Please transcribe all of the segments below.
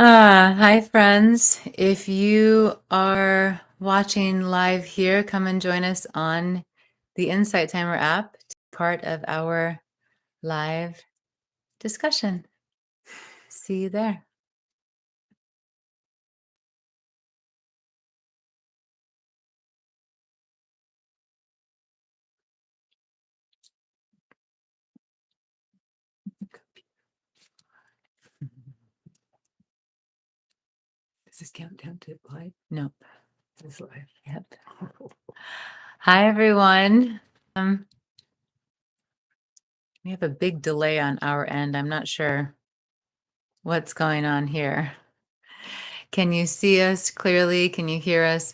Hi friends. If you are watching live here, come and join us on the Insight Timer app to be part of our live discussion. See you there. Does this count down to live? No. This live. Yep. Hi everyone. We have a big delay on our end. I'm not sure what's going on here. Can you see us clearly? Can you hear us?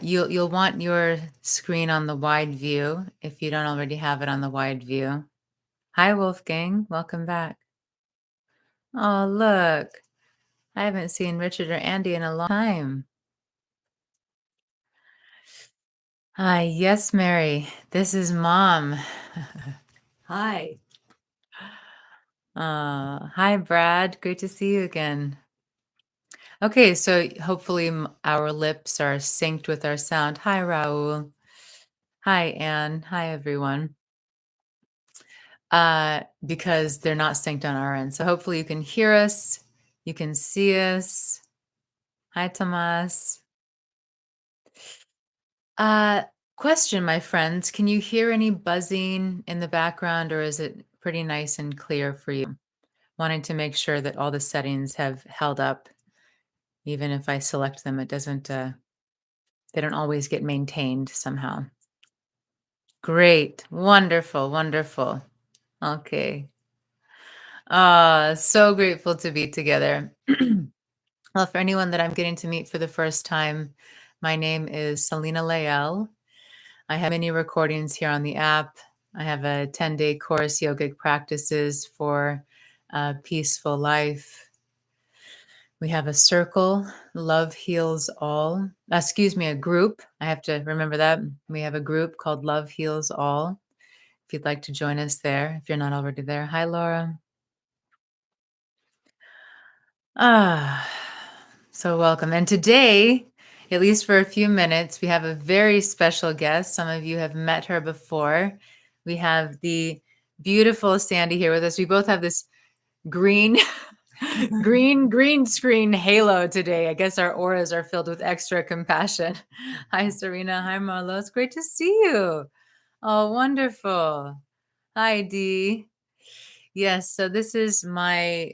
You'll want your screen on the wide view if you don't already have it on the wide view. Hi, Wolfgang. Welcome back. Oh, look. I haven't seen Richard or Andy in a long time. Hi, yes, Mary. This is Mom. Hi. Hi, Brad. Great to see you again. Okay, so hopefully our lips are synced with our sound. Hi, Raul. Hi, Anne. Hi, everyone. Because they're not synced on our end. So hopefully you can hear us, you can see us. Hi, Tomas. Question, my friends, can you hear any buzzing in the background, or is it pretty nice and clear for you? Wanting to make sure that all the settings have held up. Even if I select them, it doesn't, they don't always get maintained somehow. Great, wonderful, wonderful. Okay. So grateful to be together. Well, for anyone that I'm getting to meet for the first time, my name is Selena Lael. I have many recordings here on the app. I have a 10-day course, Yogic Practices for a Peaceful Life. We have a circle, Love Heals All. Excuse me, a group. I have to remember that. We have a group called Love Heals All. If you'd like to join us there, if you're not already there. Hi, Laura. So welcome. And today, at least for a few minutes, we have a very special guest. Some of you have met her before. We have the beautiful Sandy here with us. We both have this green, green screen halo today. I guess our auras are filled with extra compassion. Hi, Serena. Hi, Marlo. It's great to see you. Oh, wonderful. Hi, Dee. Yes, so this is my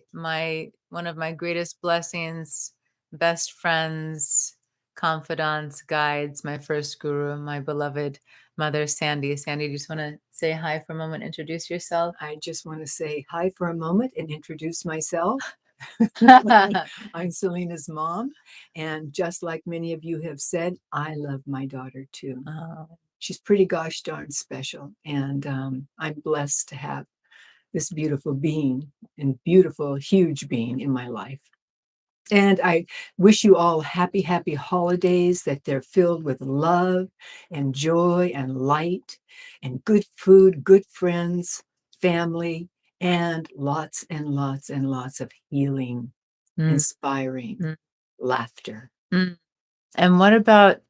one of my greatest blessings, best friends, confidants, guides, my first guru, my beloved mother, Sandy. Sandy, do you just want to say hi for a moment, introduce yourself? I just want to say hi for a moment and introduce myself. I'm Selena's mom. And just like many of you have said, I love my daughter too. Oh, She's pretty gosh darn special. And I'm blessed to have this beautiful being and beautiful, huge being in my life. And I wish you all happy, happy holidays, that they're filled with love and joy and light and good food, good friends, family, and lots and lots and lots of healing, inspiring laughter. And what about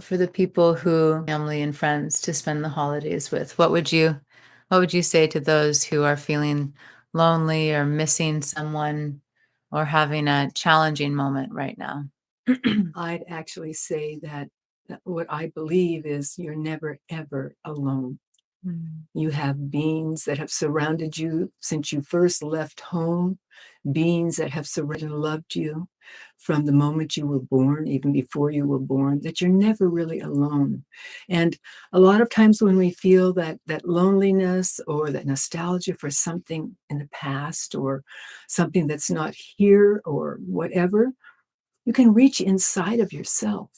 for the people who family and friends to spend the holidays with? What would you say to those who are feeling lonely or missing someone or having a challenging moment right now? I'd actually say that what I believe is you're never, ever alone. You have beings that have surrounded you since you first left home, beings that have surrounded and loved you from the moment you were born, even before you were born, that you're never really alone. And a lot of times when we feel that loneliness or that nostalgia for something in the past or something that's not here or whatever, you can reach inside of yourself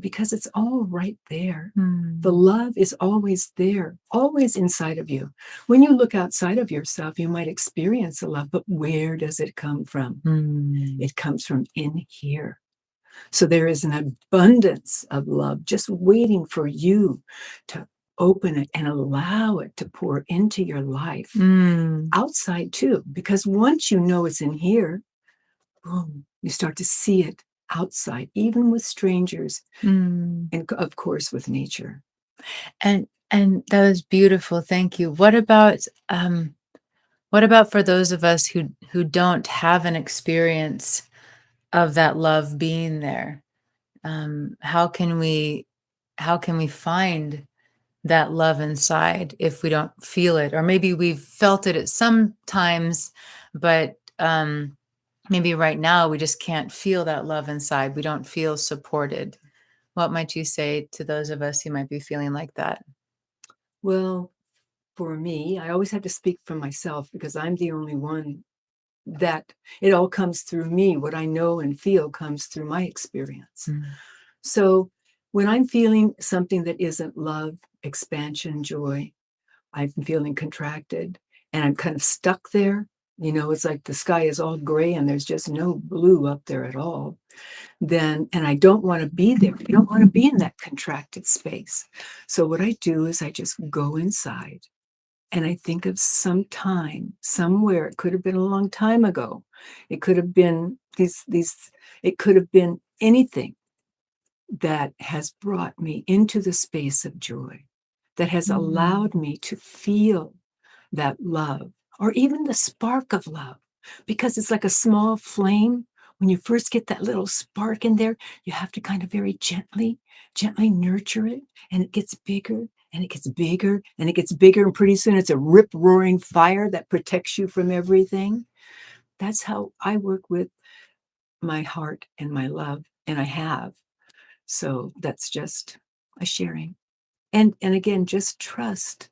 because it's all right there. The love is always there, always inside of you. When you look outside of yourself, you might experience a love, but where does it come from? It comes from in here. So there is an abundance of love just waiting for you to open it and allow it to pour into your life outside too. Because once you know it's in here, boom, you start to see it outside, even with strangers, Mm. and of course with nature. And that was beautiful. Thank you. What about for those of us who don't have an experience of that love being there? How can we find that love inside if we don't feel it? Or maybe we've felt it at some times, but maybe right now we just can't feel that love inside. We don't feel supported. What might you say to those of us who might be feeling like that? Well, for me, I always have to speak for myself because I'm the only one that it all comes through me. What I know and feel comes through my experience. Mm. So when I'm feeling something that isn't love, expansion, joy, I'm feeling contracted and I'm kind of stuck there. It's like the sky is all gray and there's just no blue up there at all. Then, and I don't want to be there. I don't want to be in that contracted space. So what I do is I just go inside and I think of some time, somewhere. It could have been a long time ago. It could have been it could have been anything that has brought me into the space of joy, that has Mm. allowed me to feel that love or even the spark of love, because it's like a small flame. When you first get that little spark in there, you have to kind of very gently nurture it, and it gets bigger and it gets bigger and it gets bigger. And pretty soon it's a rip roaring fire that protects you from everything. That's how I work with my heart and my love. And I have. So that's just a sharing. And again, just trust.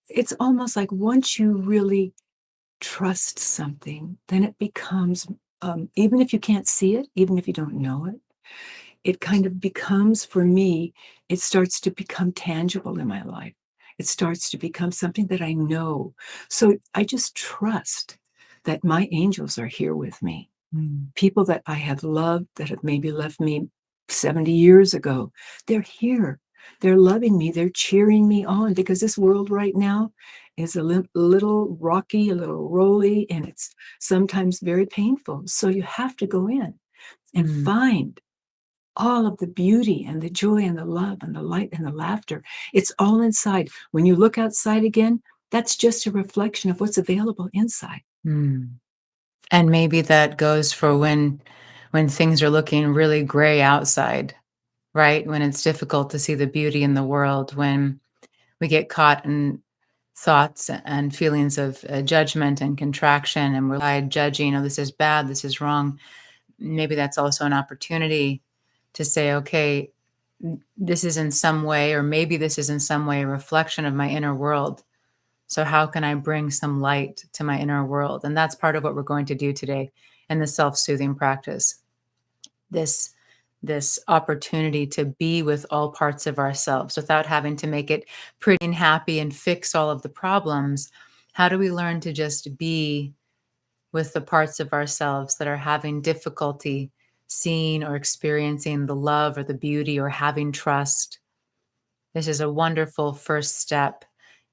It's almost like once you really trust something, then it becomes, even if you can't see it, even if you don't know it, it kind of becomes, for me, it starts to become tangible in my life. It starts to become something that I know. So I just trust that my angels are here with me. Mm. People that I have loved that have maybe left me 70 years ago, they're here. They're loving me. They're cheering me on because this world right now is a little rocky, a little rolly, and it's sometimes very painful. So you have to go in and Mm. find all of the beauty and the joy and the love and the light and the laughter. It's all inside. When you look outside again, that's just a reflection of what's available inside. Mm. And maybe that goes for when things are looking really gray outside, right? When it's difficult to see the beauty in the world, when we get caught in thoughts and feelings of judgment and contraction, and we're judging, oh, this is bad, this is wrong. Maybe that's also an opportunity to say, okay, this is in some way, or maybe this is in some way a reflection of my inner world. So how can I bring some light to my inner world? And that's part of what we're going to do today in the self-soothing practice. This this opportunity to be with all parts of ourselves without having to make it pretty and happy and fix all of the problems. How do we learn to just be with the parts of ourselves that are having difficulty seeing or experiencing the love or the beauty or having trust? This is a wonderful first step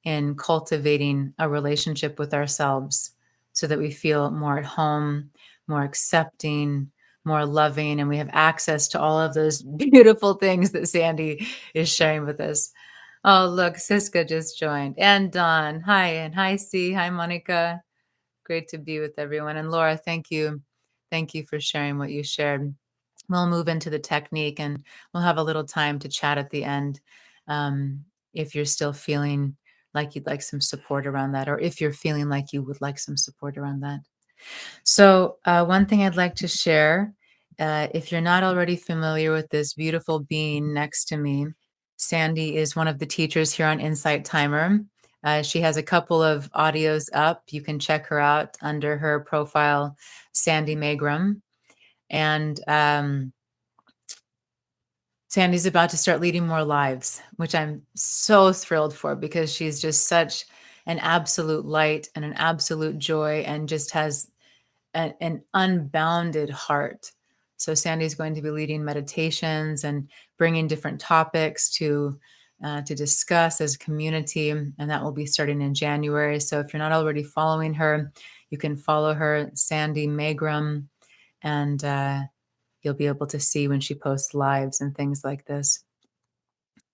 in cultivating a relationship with ourselves so that we feel more at home, more accepting, more loving, and we have access to all of those beautiful things that Sandy is sharing with us. Oh, look, Siska just joined. And Dawn. Hi. And hi, C. Hi, Monica. Great to be with everyone. And Laura, thank you. Thank you for sharing what you shared. We'll move into the technique and we'll have a little time to chat at the end. If you're still feeling like you'd like some support around that, or if you're feeling like you would like some support around that. So, one thing I'd like to share, if you're not already familiar with this beautiful being next to me, Sandy is one of the teachers here on Insight Timer. She has a couple of audios up. You can check her out under her profile, Sandy Magram. And Sandy's about to start leading more lives, which I'm so thrilled for because she's just such an absolute light and an absolute joy and just has an unbounded heart. So Sandy's going to be leading meditations and bringing different topics to discuss as a community, and that will be starting in January. So if you're not already following her, You can follow her, Sandy Magram, and you'll be able to see when she posts lives and things like this.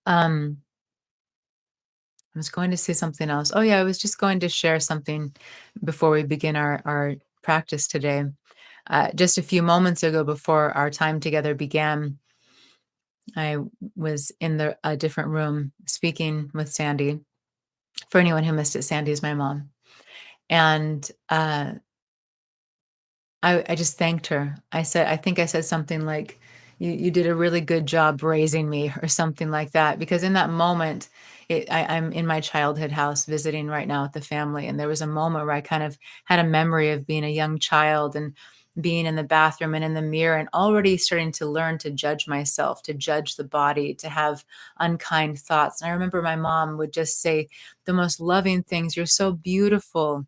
I was going to say something else. Oh, yeah, I was just going to share something before we begin our practice today. Just a few moments ago, before our time together began, I was in a different room speaking with Sandy. For anyone who missed it, Sandy is my mom. And I just thanked her. I think I said something like, you did a really good job raising me, or something like that. Because in that moment, I'm in my childhood house visiting right now with the family. And there was a moment where I kind of had a memory of being a young child and being in the bathroom and in the mirror and already starting to learn to judge myself, to judge the body, to have unkind thoughts. And I remember my mom would just say the most loving things. You're so beautiful.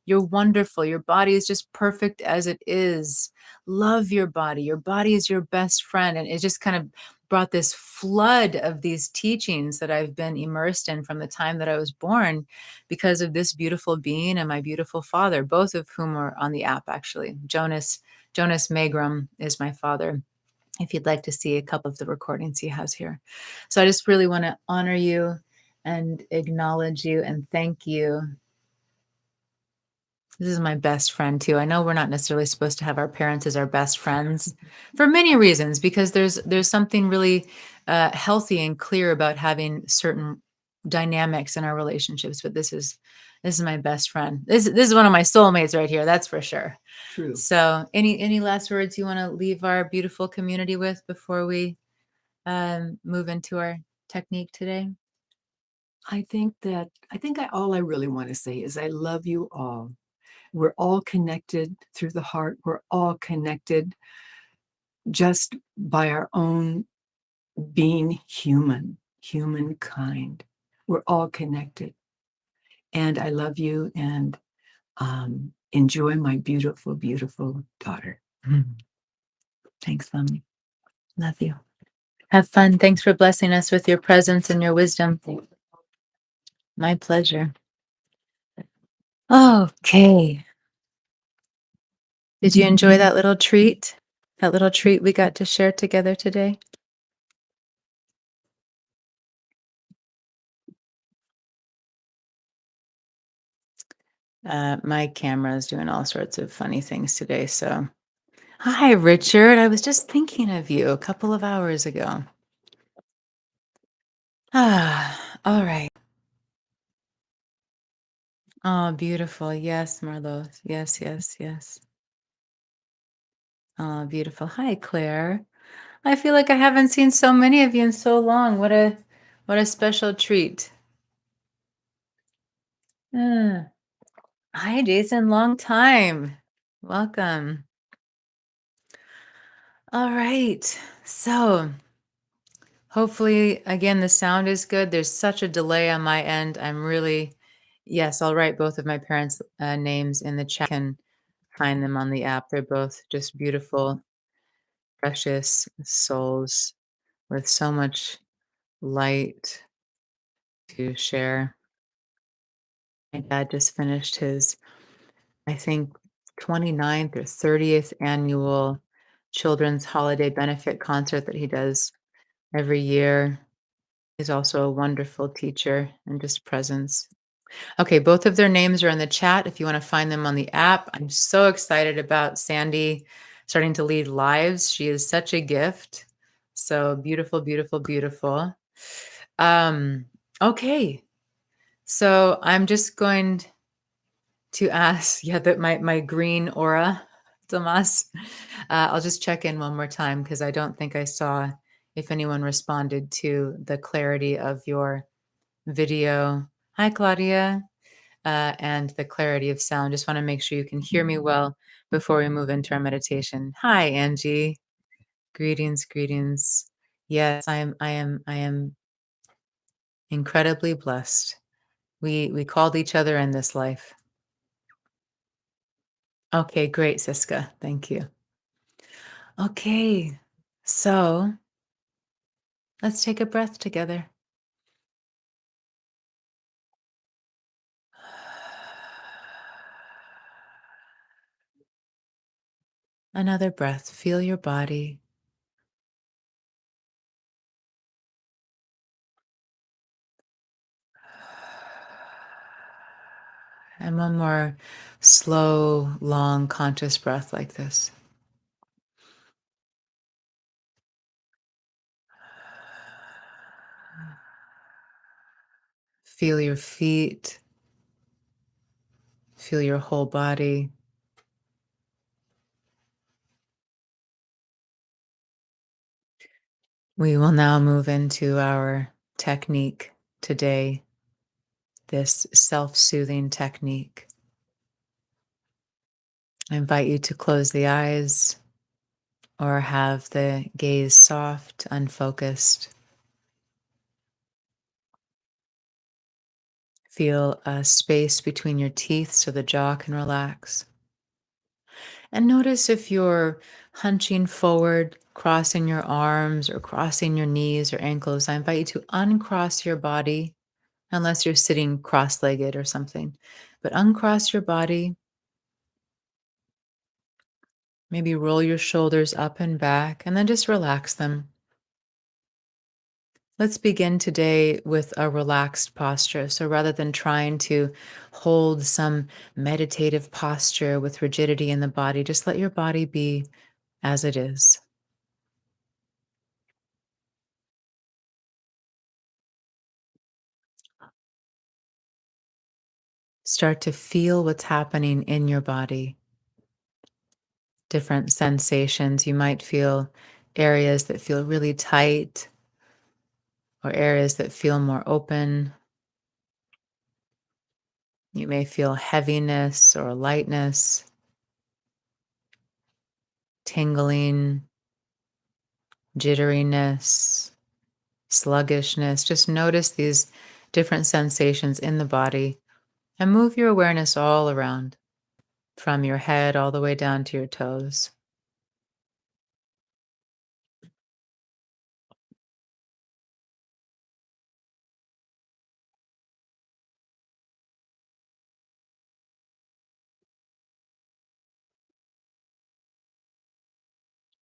You're wonderful. Your body is just perfect as it is. Love your body. Your body is your best friend. And it just kind of brought this flood of these teachings that I've been immersed in from the time that I was born, because of this beautiful being and my beautiful father, both of whom are on the app, actually. Jonas Magram is my father, if you'd like to see a couple of the recordings he has here. So I just really want to honor you and acknowledge you and thank you. This is my best friend too. I know we're not necessarily supposed to have our parents as our best friends for many reasons, because there's something really healthy and clear about having certain dynamics in our relationships. But this is my best friend. This is one of my soulmates right here. That's for sure. True. So, any last words you want to leave our beautiful community with before we move into our technique today? All I really want to say is I love you all. We're all connected through the heart. We're all connected just by our own being human, humankind. We're all connected. And I love you, and enjoy my beautiful, beautiful daughter. Thanks, Mommy. Love you. Have fun. Thanks for blessing us with your presence and your wisdom. My pleasure. Okay. Did you enjoy that little treat? That little treat we got to share together today? My camera is doing all sorts of funny things today. So, hi, Richard. I was just thinking of you a couple of hours ago. All right. Oh, beautiful. Yes, Marlos. Yes, yes, yes. Oh, beautiful. Hi, Claire. I feel like I haven't seen so many of you in so long. What a special treat. Uh, Hi, Jason. Long time. Welcome. All right. So, hopefully, again, the sound is good. There's such a delay on my end. Yes, I'll write both of my parents' names in the chat. You can find them on the app. They're both just beautiful, precious souls with so much light to share. My dad just finished his, I think, 29th or 30th annual children's holiday benefit concert that he does every year. He's also a wonderful teacher and just presence. Okay, both of their names are in the chat if you want to find them on the app. I'm so excited about Sandy starting to lead lives. She is such a gift. So beautiful, beautiful, beautiful. Okay. So I'm just going to ask, yeah, that my green aura, Tomas. I'll just check in one more time because I don't think I saw if anyone responded to the clarity of your video. Hi, Claudia. And the clarity of sound. Just want to make sure you can hear me well before we move into our meditation. Hi, Angie. Greetings, greetings. Yes, I am incredibly blessed. We called each other in this life. Okay, great, Siska. Thank you. Okay, so let's take a breath together. Another breath. Feel your body. And one more slow, long, conscious breath like this. Feel your feet. Feel your whole body. We will now move into our technique today, this self soothing technique. I invite you to close the eyes or have the gaze soft, unfocused. Feel a space between your teeth so the jaw can relax. And notice if you're hunching forward, crossing your arms or crossing your knees or ankles. I invite you to uncross your body unless you're sitting cross legged or something. But uncross your body. Maybe roll your shoulders up and back and then just relax them. Let's begin today with a relaxed posture. So rather than trying to hold some meditative posture with rigidity in the body, just let your body be as it is. Start to feel what's happening in your body, different sensations. You might feel areas that feel really tight or areas that feel more open. You may feel heaviness or lightness, tingling, jitteriness, sluggishness. Just notice these different sensations in the body and move your awareness all around from your head all the way down to your toes.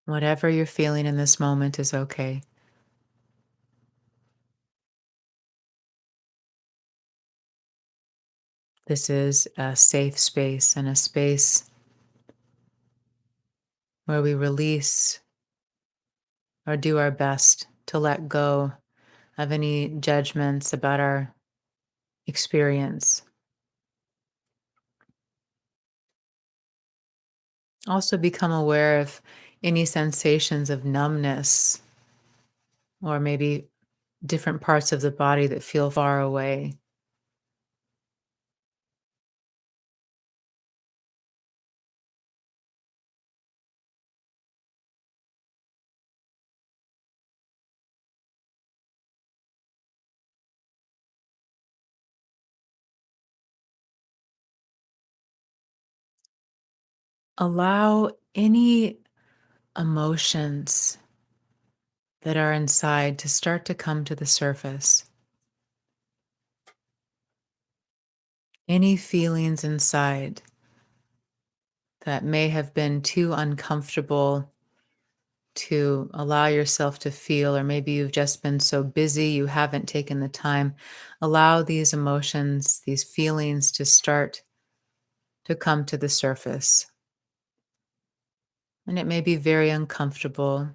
Whatever you're feeling in this moment is okay. This is a safe space and a space where we release or do our best to let go of any judgments about our experience. Also, become aware of any sensations of numbness or maybe different parts of the body that feel far away. Allow any emotions that are inside to start to come to the surface. Any feelings inside that may have been too uncomfortable to allow yourself to feel, or maybe you've just been so busy you haven't taken the time. Allow these emotions, these feelings to start to come to the surface. And it may be very uncomfortable.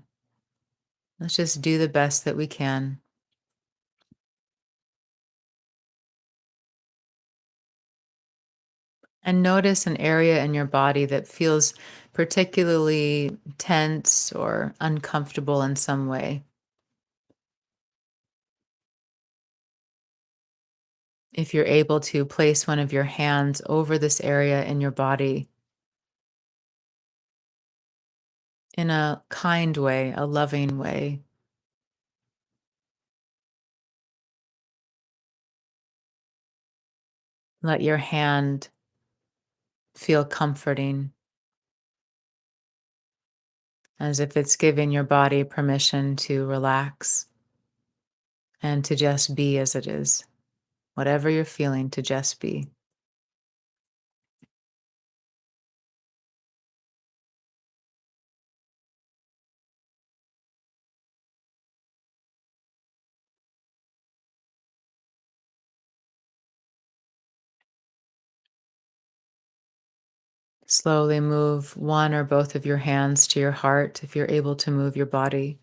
Let's just do the best that we can. And notice an area in your body that feels particularly tense or uncomfortable in some way. If you're able to place one of your hands over this area in your body in a kind way, a loving way, let your hand feel comforting, as if it's giving your body permission to relax and to just be as it is. Whatever you're feeling, to just be. Slowly move one or both of your hands to your heart if you're able to move your body.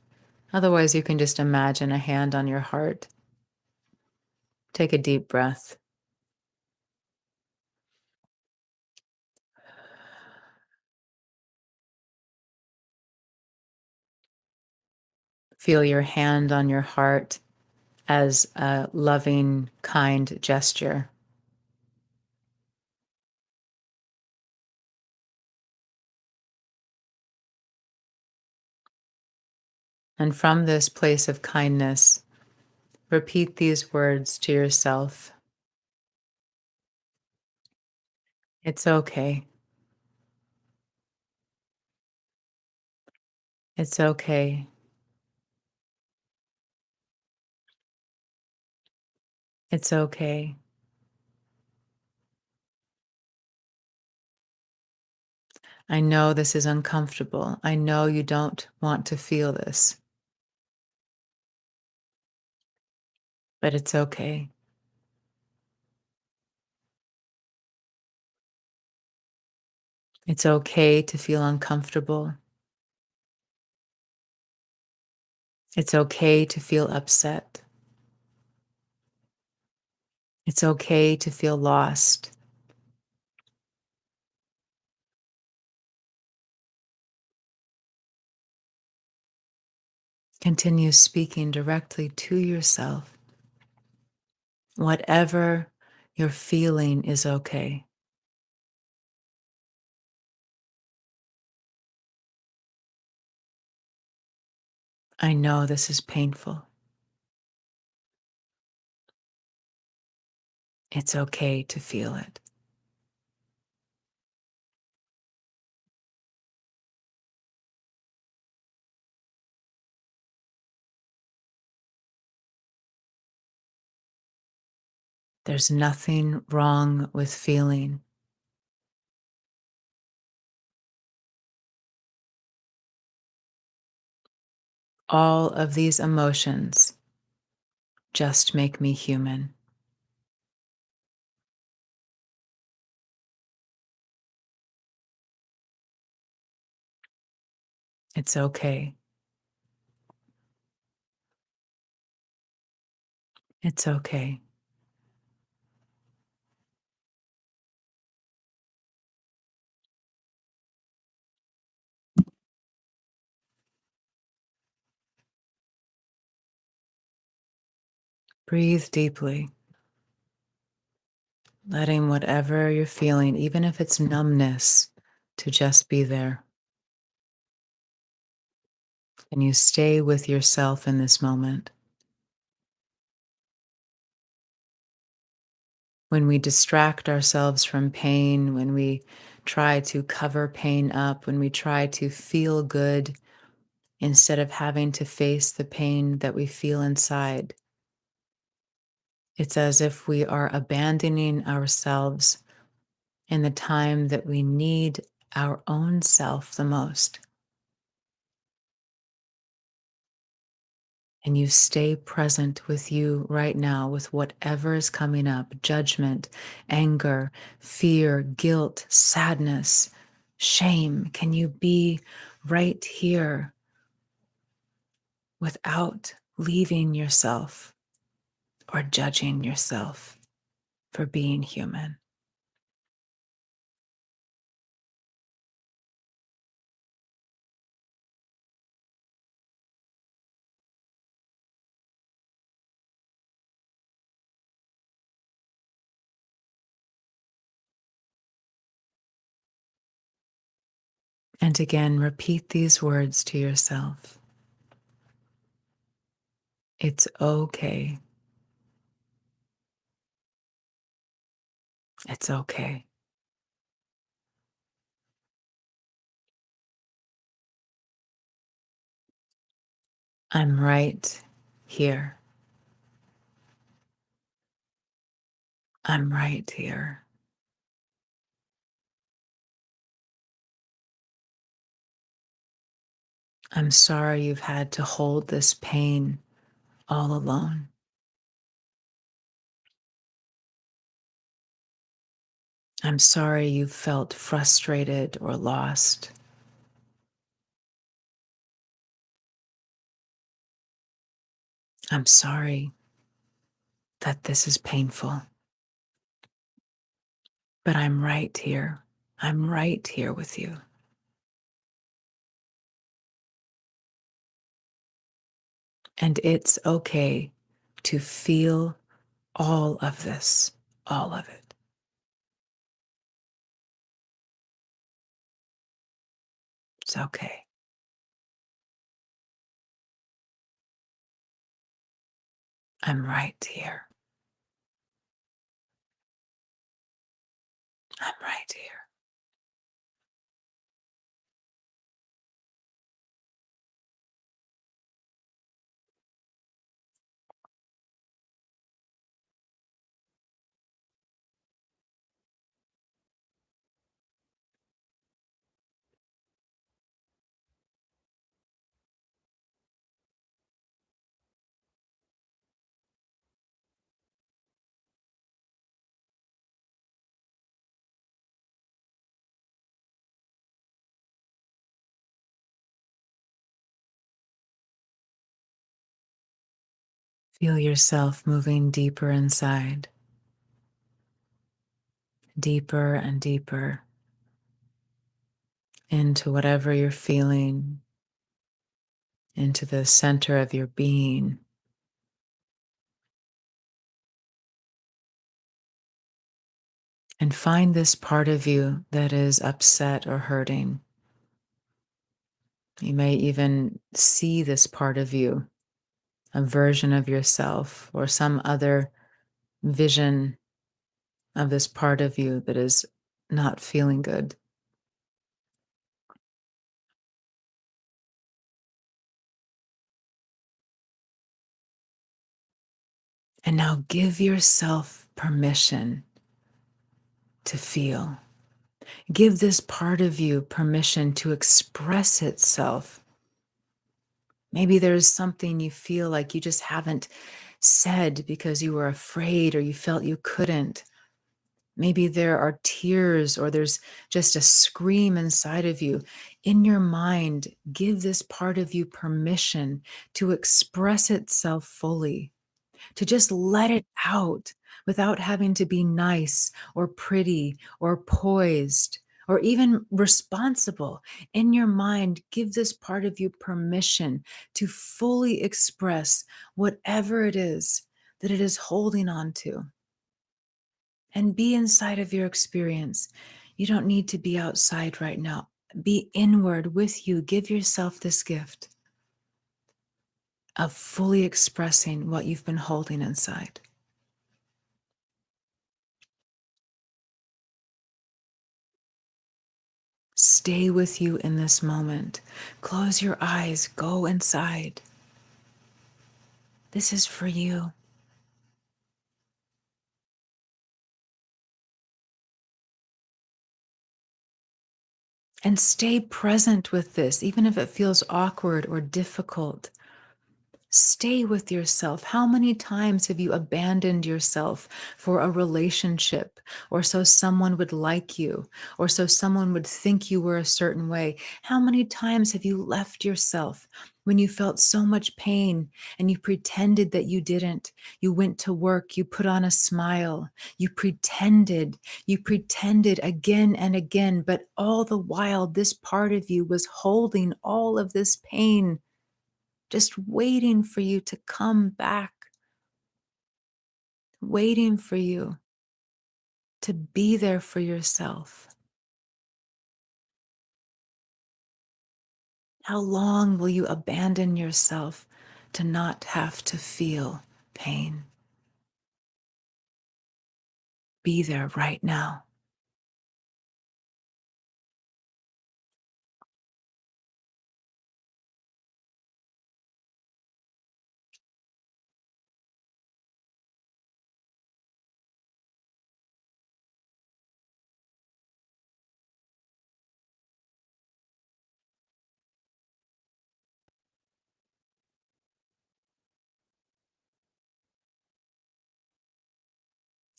Otherwise, you can just imagine a hand on your heart. Take a deep breath. Feel your hand on your heart as a loving, kind gesture. And from this place of kindness, repeat these words to yourself. It's okay. It's okay. It's okay. I know this is uncomfortable. I know you don't want to feel this, but it's okay. It's okay to feel uncomfortable. It's okay to feel upset. It's okay to feel lost. Continue speaking directly to yourself. Whatever you're feeling is okay. I know this is painful. It's okay to feel it. There's nothing wrong with feeling. All of these emotions just make me human. It's okay. It's okay. Breathe deeply, letting whatever you're feeling, even if it's numbness, to just be there. And you stay with yourself in this moment. When we distract ourselves from pain, when we try to cover pain up, when we try to feel good instead of having to face the pain that we feel inside, it's as if we are abandoning ourselves in the time that we need our own self the most. And you stay present with you right now with whatever is coming up: judgment, anger, fear, guilt, sadness, shame. Can you be right here without leaving yourself or judging yourself for being human? And again, repeat these words to yourself. It's okay. It's okay. I'm right here. I'm right here. I'm sorry you've had to hold this pain all alone. I'm sorry you felt frustrated or lost. I'm sorry that this is painful, but I'm right here. I'm right here with you. And it's okay to feel all of this, all of it. It's okay. I'm right here. I'm right here. Feel yourself moving deeper inside, deeper and deeper into whatever you're feeling, into the center of your being. And find this part of you that is upset or hurting. You may even see this part of you, a version of yourself, or some other vision of this part of you that is not feeling good. And now give yourself permission to feel. Give this part of you permission to express itself. Maybe there's something you feel like you just haven't said because you were afraid or you felt you couldn't. Maybe there are tears or there's just a scream inside of you. In your mind, give this part of you permission to express itself fully, to just let it out without having to be nice or pretty or poised or even responsible. In your mind, give this part of you permission to fully express whatever it is that it is holding on to and be inside of your experience. You don't need to be outside right now. Be inward with you. Give yourself this gift of fully expressing what you've been holding inside. Stay with you in this moment. Close your eyes. Go inside. This is for you. And stay present with this, even if it feels awkward or difficult. Stay with yourself. How many times have you abandoned yourself for a relationship, or so someone would like you, or so someone would think you were a certain way? How many times have you left yourself when you felt so much pain and you pretended that you didn't? You went to work, you put on a smile, you pretended again and again, but all the while, this part of you was holding all of this pain, just waiting for you to come back, waiting for you to be there for yourself. How long will you abandon yourself to not have to feel pain? Be there right now.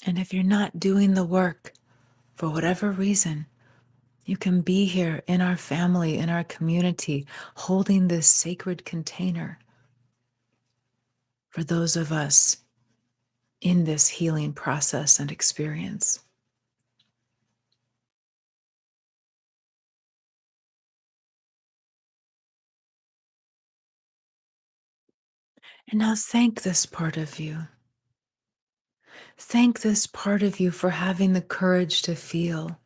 And if you're not doing the work, for whatever reason, you can be here in our family, in our community, holding this sacred container for those of us in this healing process and experience. And now thank this part of you. Thank this part of you for having the courage to feel.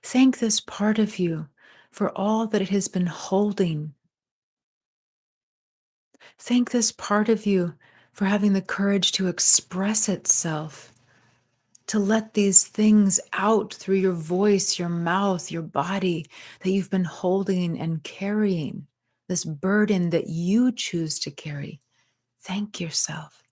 Thank this part of you for all that it has been holding. Thank this part of you for having the courage to express itself, to let these things out through your voice, your mouth, your body that you've been holding and carrying, this burden that you choose to carry. Thank yourself.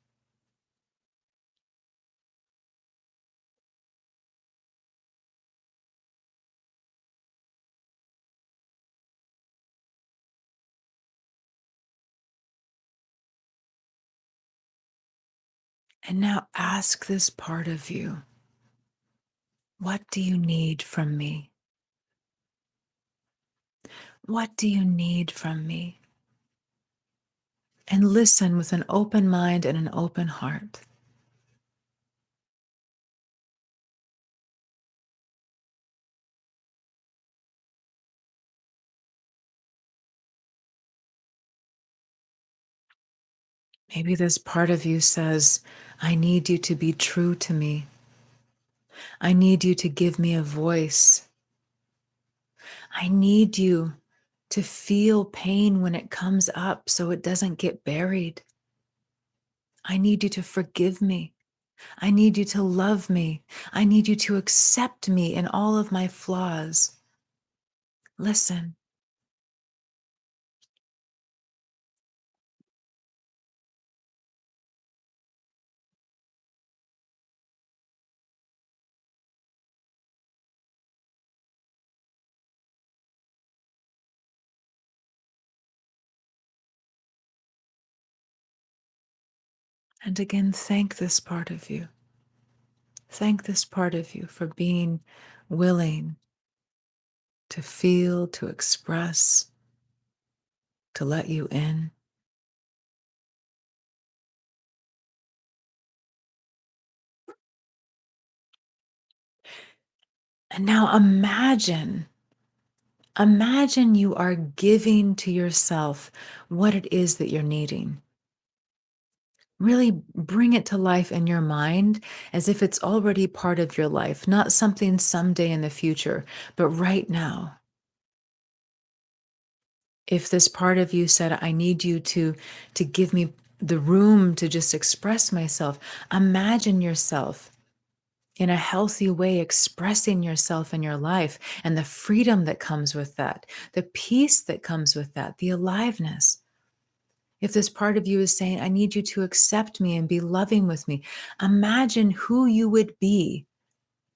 And now ask this part of you, what do you need from me? What do you need from me? And listen with an open mind and an open heart. Maybe this part of you says, I need you to be true to me. I need you to give me a voice. I need you to feel pain when it comes up so it doesn't get buried. I need you to forgive me. I need you to love me. I need you to accept me in all of my flaws. Listen. And again, thank this part of you. Thank this part of you for being willing to feel, to express, to let you in. And now imagine you are giving to yourself what it is that you're needing. Really bring it to life in your mind as if it's already part of your life, not something someday in the future, but right now. If this part of you said, I need you to give me the room to just express myself, imagine yourself in a healthy way expressing yourself in your life and the freedom that comes with that, the peace that comes with that, the aliveness. If this part of you is saying, I need you to accept me and be loving with me, imagine who you would be,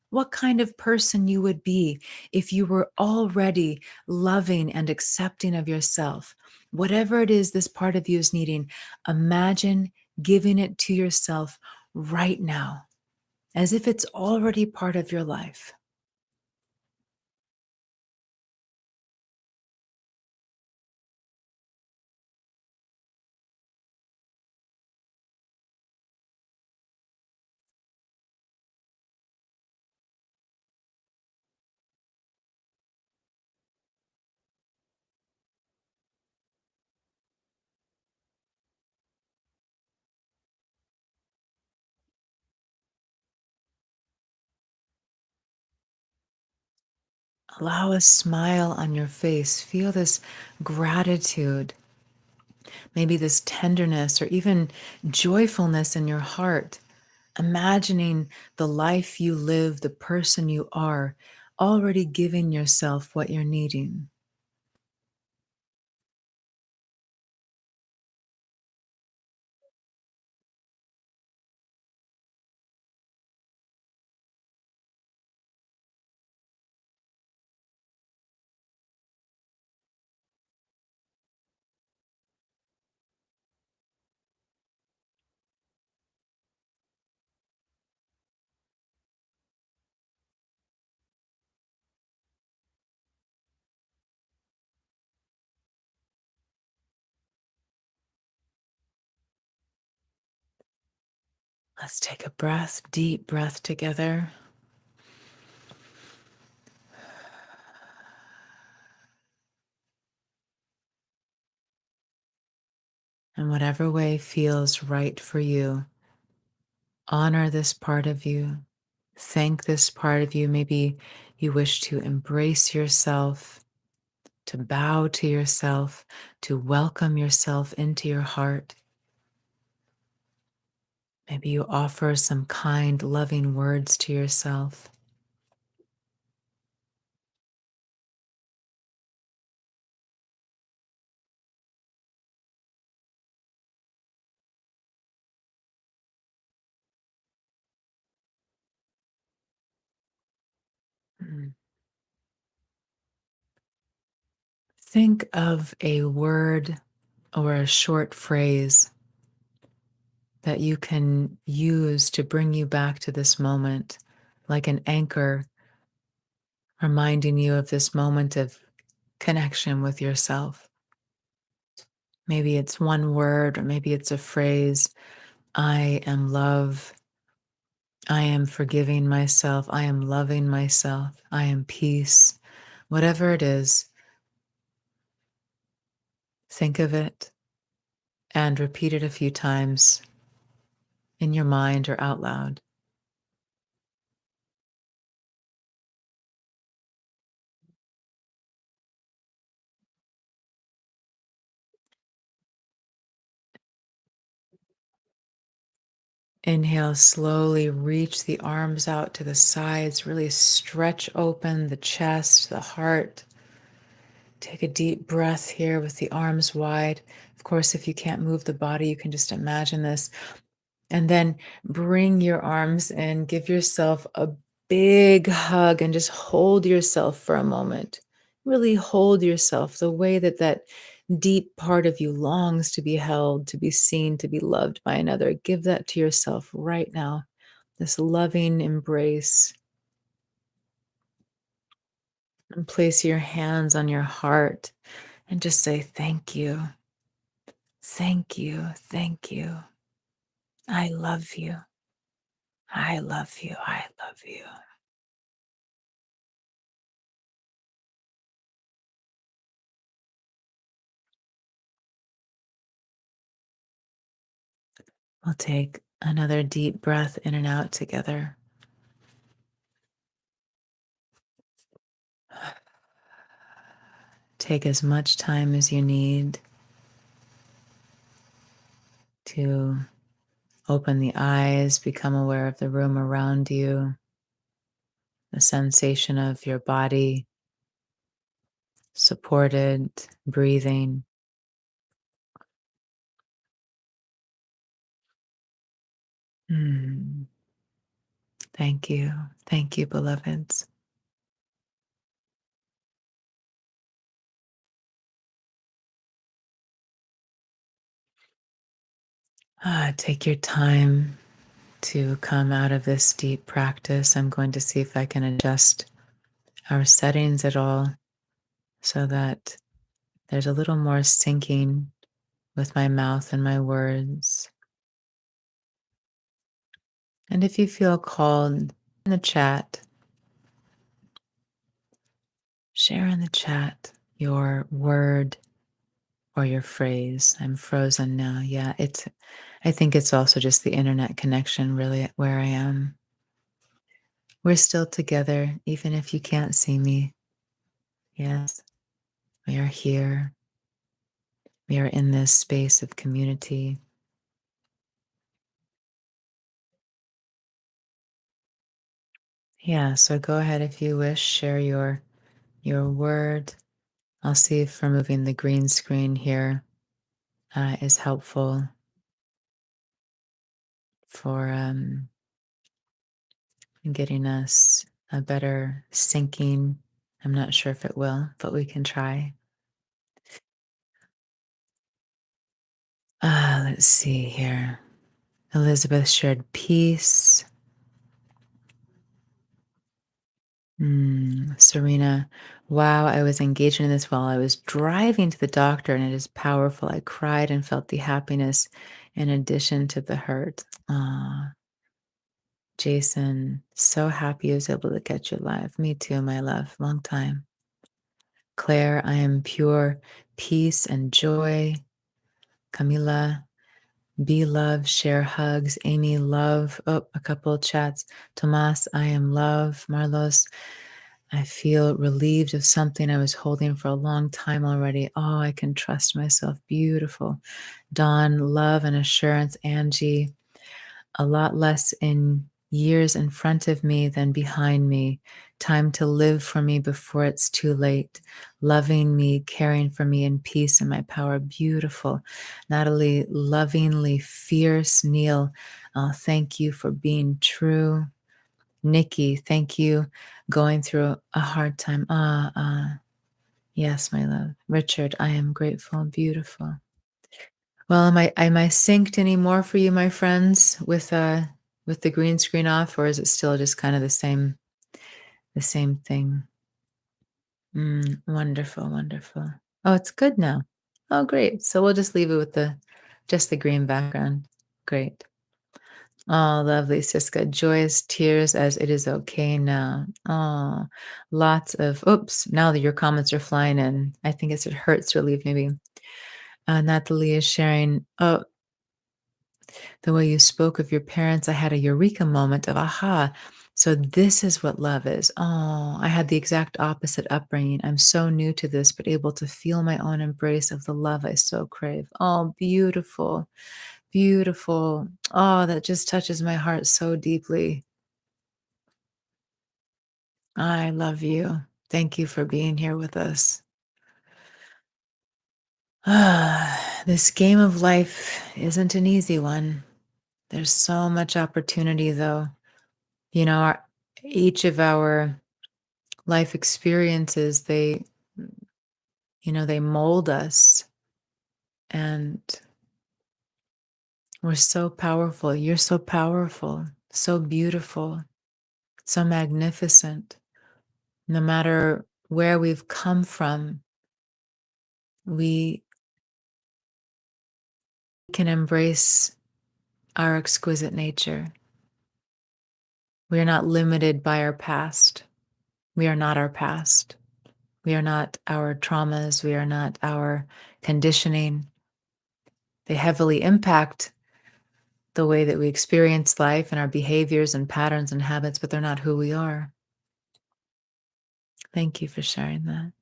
what kind of person you would be if you were already loving and accepting of yourself. Whatever it is this part of you is needing, imagine giving it to yourself right now, as if it's already part of your life. Allow a smile on your face. Feel this gratitude, maybe this tenderness or even joyfulness in your heart, imagining the life you live, the person you are, already giving yourself what you're needing. Let's take a breath, deep breath together. And whatever way feels right for you, honor this part of you. Thank this part of you. Maybe you wish to embrace yourself, to bow to yourself, to welcome yourself into your heart. Maybe you offer some kind, loving words to yourself. Mm. Think of a word or a short phrase that you can use to bring you back to this moment, like an anchor reminding you of this moment of connection with yourself. Maybe it's one word, or maybe it's a phrase. I am love. I am forgiving myself. I am loving myself. I am peace. Whatever it is, think of it and repeat it a few times in your mind or out loud. Inhale, slowly reach the arms out to the sides, really stretch open the chest, the heart. Take a deep breath here with the arms wide. Of course, if you can't move the body, you can just imagine this. And then bring your arms in, give yourself a big hug and just hold yourself for a moment. Really hold yourself the way that that deep part of you longs to be held, to be seen, to be loved by another. Give that to yourself right now. This loving embrace. And place your hands on your heart and just say, thank you. Thank you. Thank you. I love you. I love you. I love you. We'll take another deep breath in and out together. Take as much time as you need to open the eyes, become aware of the room around you, the sensation of your body supported, breathing. Mm. Thank you. Thank you, beloveds. Take your time to come out of this deep practice. I'm going to see if I can adjust our settings at all so that there's a little more syncing with my mouth and my words. And if you feel called in the chat, share in the chat your word or your phrase. I'm frozen now. Yeah, I think it's also just the internet connection really where I am. We're still together even if you can't see me. Yes, we are here. We are in this space of community. Yeah, so go ahead if you wish, share your word. I'll see if removing the green screen here is helpful for getting us a better syncing. I'm not sure if it will, but we can try. Let's see here. Elizabeth shared peace. Serena, wow, I was engaging in this while I was driving to the doctor, and it is powerful. I cried and felt the happiness in addition to the hurt. Ah. Jason, so happy I was able to catch you live. Me too, my love. Long time. Claire, I am pure peace and joy. Camila, be love, share hugs. Amy, love. Oh, a couple of chats. Tomas, I am love. Marlos, I feel relieved of something I was holding for a long time already. Oh, I can trust myself. Beautiful. Dawn, love and assurance. Angie, a lot less in years in front of me than behind me. Time to live for me before it's too late. Loving me, caring for me in peace and my power. Beautiful. Natalie, lovingly fierce. Neil, thank you for being true. Nikki, thank you. Going through a hard time. Yes, my love. Richard, I am grateful. Beautiful. Well, am I synced anymore for you, my friends, with the green screen off, or is it still just kind of the same thing? Wonderful, wonderful. Oh, it's good now. Oh, great. So we'll just leave it with the just the green background. Great. Oh, lovely, Siska. Joyous tears as it is okay now. Oh, lots of oops. Now that your comments are flying in, I think it hurts relief maybe. Natalie is sharing. Oh, the way you spoke of your parents, I had a eureka moment of aha. So this is what love is. Oh, I had the exact opposite upbringing. I'm so new to this, but able to feel my own embrace of the love I so crave. Oh, beautiful, beautiful. Oh, that just touches my heart so deeply. I love you. Thank you for being here with us. This game of life isn't an easy one. There's so much opportunity, though. You know, each of our life experiences, they mold us, and we're so powerful. You're so powerful, so beautiful, so magnificent. No matter where we've come from, we can embrace our exquisite nature. We are not limited by our past. We are not our past. We are not our traumas. We are not our conditioning. They heavily impact the way that we experience life and our behaviors and patterns and habits, but they're not who we are. Thank you for sharing that.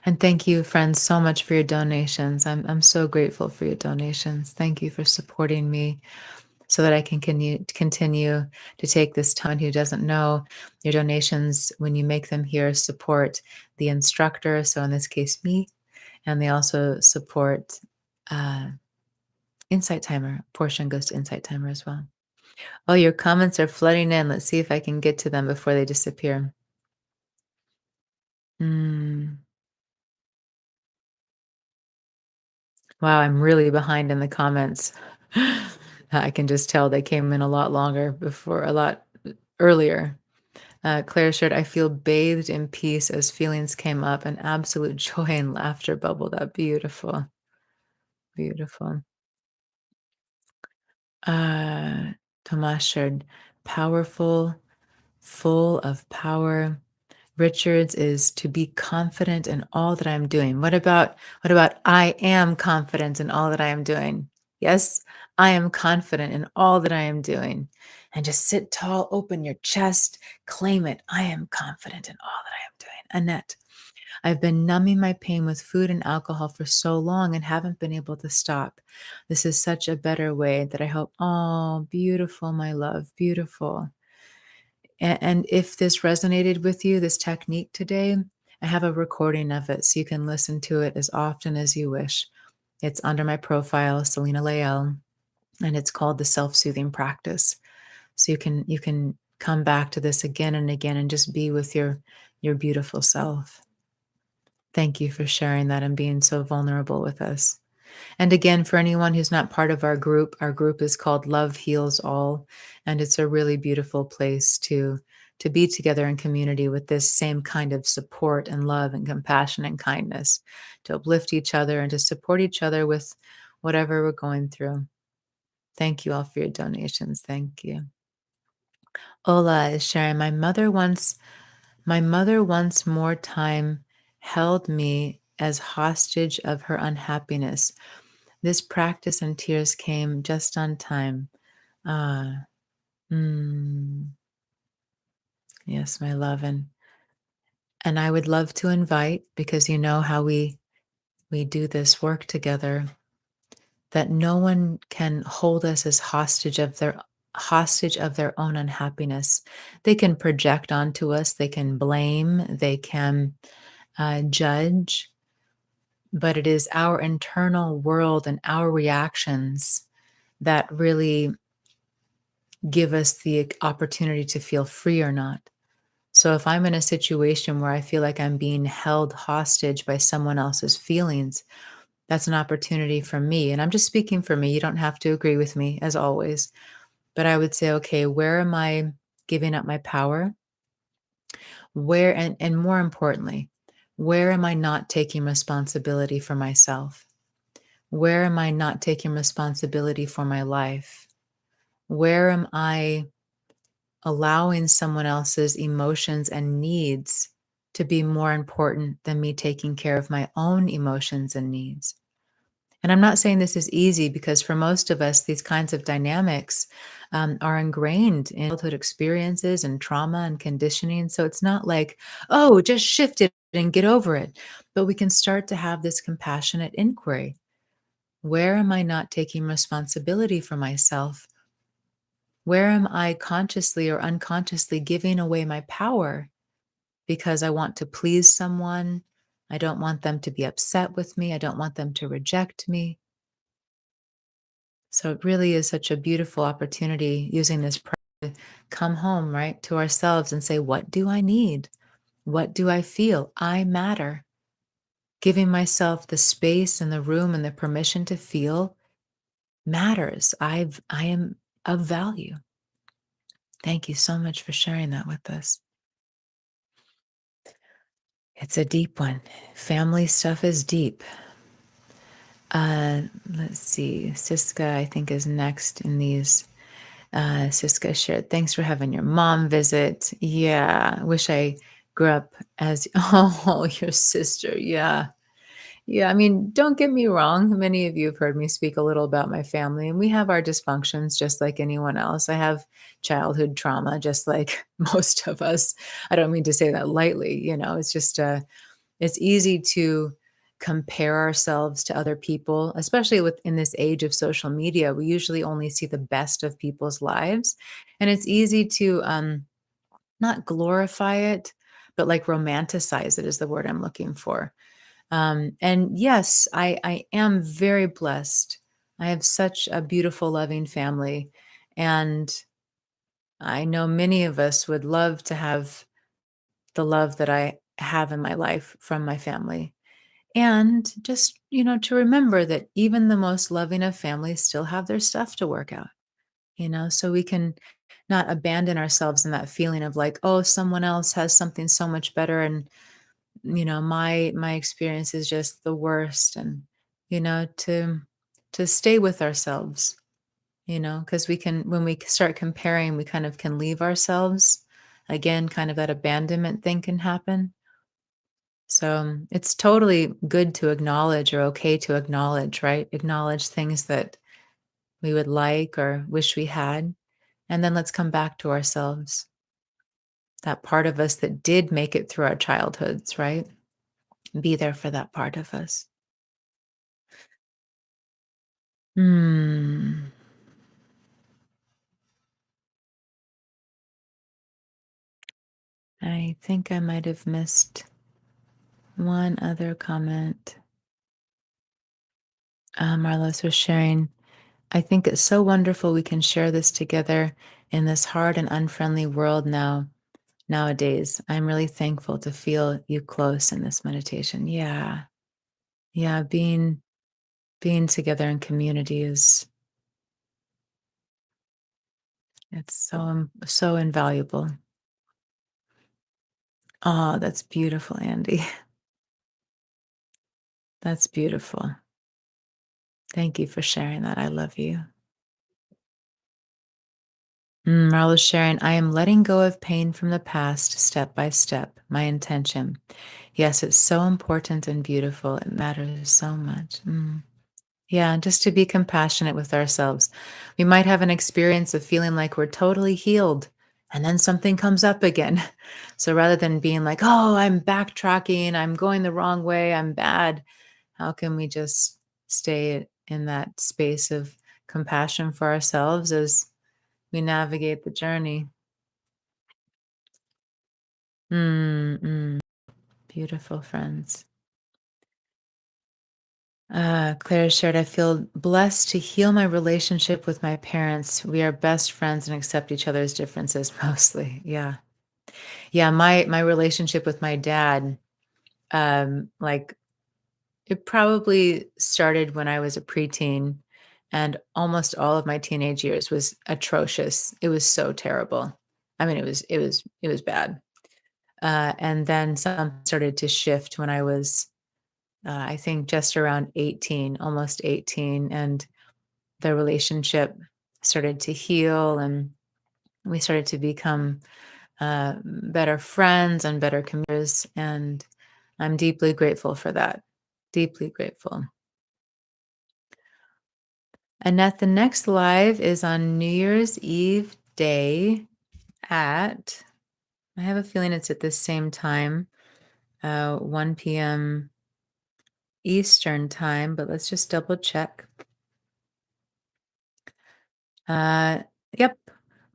And thank you, friends, so much for your donations. I'm so grateful for your donations. Thank you for supporting me so that I can continue to take this time. Who doesn't know, your donations, when you make them here, support the instructor. So in this case, me, and they also support uh, Insight Timer. A portion goes to Insight Timer as well. Oh, your comments are flooding in. Let's see if I can get to them before they disappear. Mm. Wow, I'm really behind in the comments. I can just tell they came in a lot longer before, a lot earlier. Claire shared, I feel bathed in peace as feelings came up and absolute joy and laughter bubbled up. Beautiful. Beautiful. Uh, Tomas shared, powerful, full of power. Richards is to be confident in all that I'm doing. What about I am confident in all that I am doing? Yes, I am confident in all that I am doing. And just sit tall, open your chest, claim it. I am confident in all that I am doing. Annette, I've been numbing my pain with food and alcohol for so long and haven't been able to stop. This is such a better way that I hope. Oh, beautiful, my love, beautiful. And if this resonated with you, this technique today, I have a recording of it so you can listen to it as often as you wish. It's under my profile, Selena Lael, and it's called the self-soothing practice. So you can come back to this again and again and just be with your beautiful self. Thank you for sharing that and being so vulnerable with us. And again, for anyone who's not part of our group is called Love Heals All, and it's a really beautiful place to be together in community with this same kind of support and love and compassion and kindness, to uplift each other and to support each other with whatever we're going through. Thank you all for your donations. Thank you. Ola is sharing, my mother once more time held me as hostage of her unhappiness. This practice and tears came just on time. Ah, mm, yes, my love. And I would love to invite, because you know how we do this work together, that no one can hold us as hostage of their own unhappiness. They can project onto us, they can blame, they can judge, but it is our internal world and our reactions that really give us the opportunity to feel free or not. So if I'm in a situation where I feel like I'm being held hostage by someone else's feelings, that's an opportunity for me. And I'm just speaking for me. You don't have to agree with me, as always. But I would say, okay, where am I giving up my power? Where, and more importantly, where am I not taking responsibility for myself? Where am I not taking responsibility for my life? Where am I allowing someone else's emotions and needs to be more important than me taking care of my own emotions and needs? And I'm not saying this is easy, because for most of us, these kinds of dynamics are ingrained in childhood experiences and trauma and conditioning. So it's not like, oh, just shift it and get over it. But we can start to have this compassionate inquiry. Where am I not taking responsibility for myself? Where am I consciously or unconsciously giving away my power because I want to please someone? I don't want them to be upset with me. I don't want them to reject me. So it really is such a beautiful opportunity using this to come home, right, to ourselves and say, what do I need? What do I feel? I matter. Giving myself the space and the room and the permission to feel matters. I am of value. Thank you so much for sharing that with us. It's a deep one. Family stuff is deep. Let's see. Siska, I think, is next in these. Siska shared, thanks for having your mom visit. Yeah, wish I grew up as, oh, your sister. Yeah. Yeah. I mean, don't get me wrong. Many of you have heard me speak a little about my family, and we have our dysfunctions just like anyone else. I have childhood trauma, just like most of us. I don't mean to say that lightly. It's just, it's easy to compare ourselves to other people, especially in this age of social media. We usually only see the best of people's lives, and it's easy to not glorify it, but like romanticize it is the word I'm looking for. And yes, I am very blessed. I have such a beautiful, loving family, and I know many of us would love to have the love that I have in my life from my family. And just, to remember that even the most loving of families still have their stuff to work out, so we can not abandon ourselves in that feeling of like, oh, someone else has something so much better. And, my experience is just the worst. And, to stay with ourselves, because when we start comparing, we kind of can leave ourselves again, kind of that abandonment thing can happen. So it's totally good to acknowledge, or okay to acknowledge, right? Acknowledge things that we would like or wish we had. And then let's come back to ourselves, that part of us that did make it through our childhoods, right? Be there for that part of us. Hmm. I think I might have missed one other comment. Marlos was sharing, I think it's so wonderful we can share this together in this hard and unfriendly world nowadays. I'm really thankful to feel you close in this meditation. Yeah. Yeah, being together in community is, it's so invaluable. Oh, that's beautiful, Andy. That's beautiful. Thank you for sharing that. I love you. Marla's sharing, I am letting go of pain from the past step by step. My intention. Yes, it's so important and beautiful. It matters so much. Yeah, just to be compassionate with ourselves. We might have an experience of feeling like we're totally healed, and then something comes up again. So rather than being like, oh, I'm backtracking, I'm going the wrong way, I'm bad, how can we just stay in that space of compassion for ourselves as we navigate the journey? Mm. Beautiful friends. Claire shared, I feel blessed to heal my relationship with my parents. We are best friends and accept each other's differences mostly. Yeah. Yeah. My relationship with my dad, like it probably started when I was a preteen, and almost all of my teenage years was atrocious. It was so terrible. I mean, it was bad. And then some started to shift when I was I think just around 18, almost 18. And the relationship started to heal and we started to become better friends and better commuters. And I'm deeply grateful for that. Deeply grateful. Annette, the next live is on New Year's Eve day at, I have a feeling it's at the same time, 1 p.m. Eastern time, but let's just double check. Uh, yep,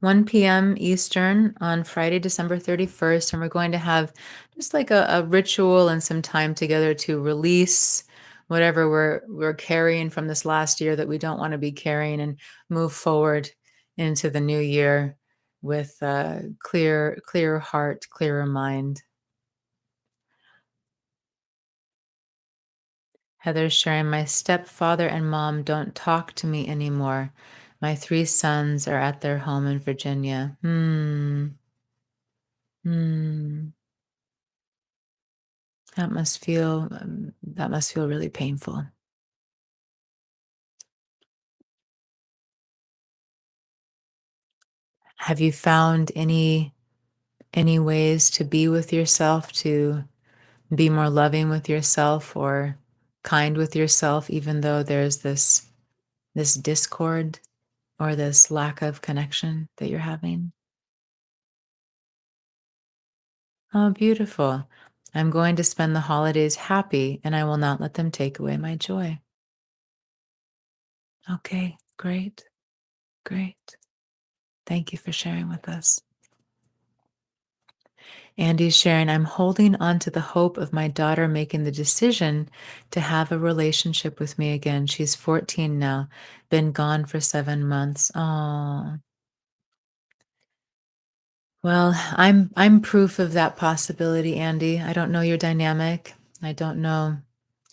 1 p.m. Eastern on Friday, December 31st. And we're going to have just like a ritual and some time together to release whatever we're carrying from this last year that we don't want to be carrying and move forward into the new year with a clear heart, clearer mind. Heather's sharing, my stepfather and mom don't talk to me anymore. My three sons are at their home in Virginia. Hmm. That must feel really painful. Have you found any ways to be with yourself, to be more loving with yourself or kind with yourself, even though there's this discord or this lack of connection that you're having? Oh, beautiful. I'm going to spend the holidays happy and I will not let them take away my joy. Okay, great, great. Thank you for sharing with us. Andy's sharing, I'm holding on to the hope of my daughter making the decision to have a relationship with me again. She's 14 now, been gone for 7 months. Oh, well, I'm proof of that possibility, Andy. I don't know your dynamic. I don't know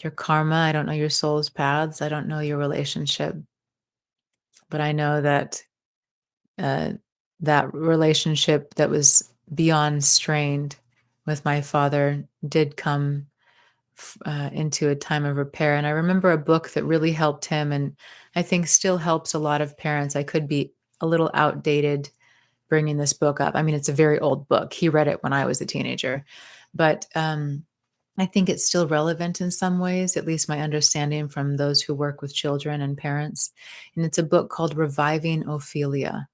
your karma. I don't know your soul's paths. I don't know your relationship, but I know that uh, that relationship that was beyond strained with my father did come into a time of repair. And I remember a book that really helped him, and I think still helps a lot of parents. I could be a little outdated bringing this book up. I mean, it's a very old book. He read it when I was a teenager, but I think it's still relevant in some ways, at least my understanding from those who work with children and parents. And it's a book called Reviving Ophelia.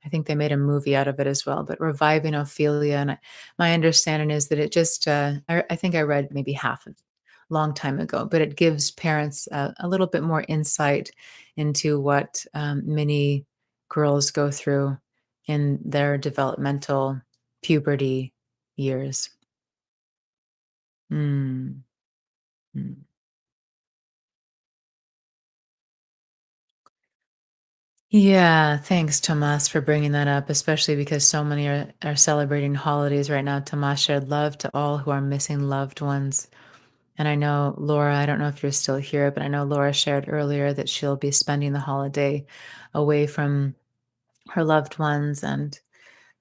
I think they made a movie out of it as well, but Reviving Ophelia, and my understanding is that it just, I think I read maybe half of it a long time ago, but it gives parents a little bit more insight into what many girls go through in their developmental puberty years. Mm, mm. Yeah, thanks, Tomas, for bringing that up, especially because so many are celebrating holidays right now. Tomas shared love to all who are missing loved ones. And I know Laura, I don't know if you're still here, but I know Laura shared earlier that she'll be spending the holiday away from her loved ones. And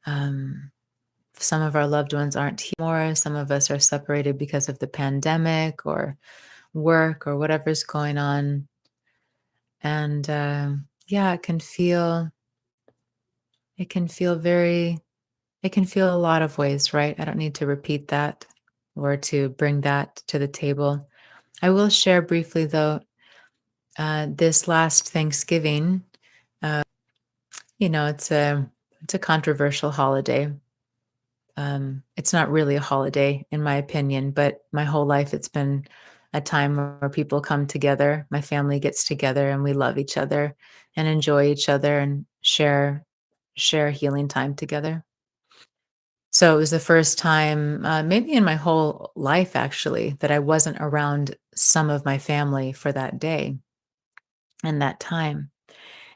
um, some of our loved ones aren't here anymore. Some of us are separated because of the pandemic or work or whatever's going on. And yeah, it can feel it can feel very it can feel a lot of ways, right? I don't need to repeat that or to bring that to the table. I will share briefly though, this last Thanksgiving, it's a controversial holiday. It's not really a holiday in my opinion, but my whole life it's been a time where people come together, my family gets together and we love each other and enjoy each other and share healing time together. So it was the first time, maybe in my whole life actually, that I wasn't around some of my family for that day and that time.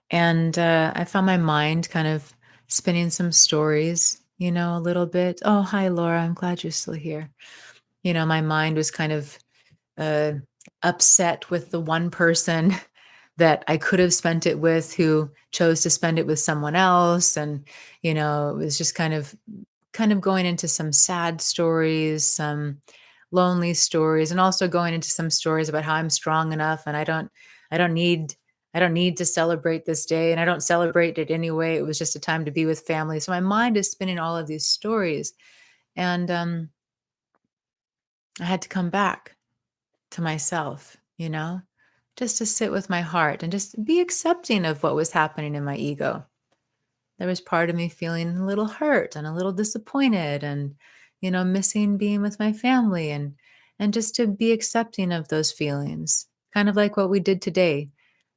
And I found my mind kind of spinning some stories, a little bit. Oh, hi, Laura. I'm glad you're still here. My mind was kind of uh, upset with the one person that I could have spent it with who chose to spend it with someone else. And, it was just kind of going into some sad stories, some lonely stories, and also going into some stories about how I'm strong enough and I don't need I don't need to celebrate this day and I don't celebrate it anyway. It was just a time to be with family. So my mind is spinning all of these stories. And I had to come back to myself, just to sit with my heart and just be accepting of what was happening in my ego. There was part of me feeling a little hurt and a little disappointed and, missing being with my family and just to be accepting of those feelings, kind of like what we did today.